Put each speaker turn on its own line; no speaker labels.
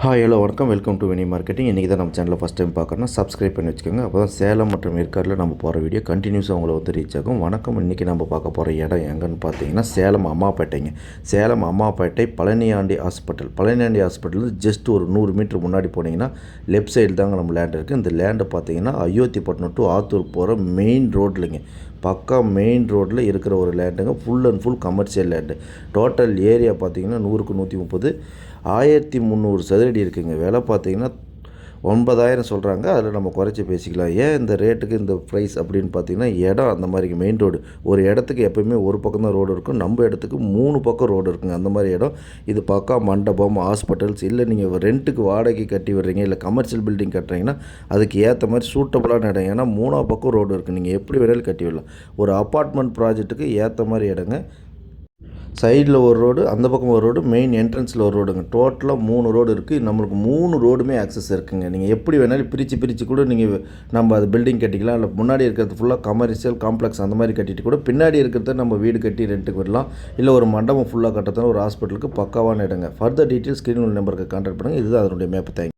Hi hello வணக்கம், welcome to Vini marketing. இன்றைக்கி தான் நம்ம சேனலில் ஃபஸ்ட் டைம் பார்க்குறோன்னா சப்ஸ்கிரைப் பண்ணி வச்சுக்கோங்க. அப்போ தான் சேலம் மற்றும் ஏற்காடில் நம்ம போகிற வீடியோ கண்டினியூஸாக அவங்கள ரீச் ஆகும். வணக்கம், இன்றைக்கி நம்ம பார்க்க போகிற இடம் எங்கன்னு பார்த்தீங்கன்னா சேலம் அம்மாப்பேட்டைங்க. Salem Ammapettai Palaniyandi hospital. Palaniyandi hospital just ஒரு 100 மீட்டர் முன்னாடி போனீங்கன்னா லெஃப்ட் சைடு தாங்க நம்ம லேண்ட் இருக்குது. இந்த லேண்டை பார்த்தீங்கன்னா அயோத்திப்பட்டினம் டு ஆத்தூர் போகிற மெயின் ரோட்லைங்க, பக்கா மெயின் ரோட்டில் இருக்கிற ஒரு லேண்டுங்க. Full and full commercial land. Total area பார்த்திங்கன்னா 100க்கு 130, 1300 சதுரடி இருக்குதுங்க. விலை பார்த்திங்கன்னா 9000 சொல்கிறாங்க. அதில் நம்ம குறைச்சி பேசிக்கலாம். ஏன் இந்த ரேட்டுக்கு இந்த ப்ரைஸ் அப்படின்னு பார்த்தீங்கன்னா, இடம் அந்த மாதிரிங்க. மெயின் ரோடு ஒரு இடத்துக்கு எப்போயுமே ஒரு பக்கம் தான் ரோடு இருக்கும், நம்ம இடத்துக்கு 3 பக்கம் ரோடு இருக்குங்க. அந்த மாதிரி இடம் இது. பக்கா மண்டபம், ஹாஸ்பிட்டல்ஸ், இல்லை நீங்கள் ரெண்ட்டுக்கு வாடகை கட்டி விடுறீங்க, இல்லை கமர்ஷியல் பில்டிங் கட்டுறீங்கன்னா அதுக்கு ஏற்ற மாதிரி சூட்டபுளான இடம். ஏன்னா 3 பக்கம் ரோடு இருக்குது, நீங்கள் எப்படி வேணாலும் கட்டி விடலாம். ஒரு அப்பார்ட்மெண்ட் ப்ராஜெக்ட்டுக்கு ஏற்ற மாதிரி இடங்க. சைடில் ஒரு ரோடு, அந்த பக்கம் ஒரு ரோடு, மெயின் என்ட்ரன்ஸில் ஒரு ரோடுங்க. டோட்டலாக 3 ரோடு இருக்குது. நம்மளுக்கு 3 ரோடுமே ஆக்சஸ் இருக்குதுங்க. நீங்கள் எப்படி வேணாலும் பிரித்து கூட நீங்கள் நம்ம அது பில்டிங் கட்டிக்கலாம். இல்லை முன்னாடி இருக்கிறது ஃபுல்லாக கமர்ஷியல் காம்ப்ளெக்ஸ் அந்த மாதிரி கட்டிட்டு கூட பின்னாடி இருக்கிறத நம்ம வீடு கட்டி ரெண்ட்டுக்கு விடலாம். இல்லை ஒரு மண்டபம் ஃபுல்லாக கட்டத்தான ஒரு ஹாஸ்பிட்டலுக்கு பக்காவான இடங்க. ஃபர்தர் டீட்டெயில்ஸ் ஸ்க்ரீன் நம்பருக்கு கான்டாக்ட் பண்ணுங்கள். இதுதான் அதனுடைய மேப். தேங்க்யூ.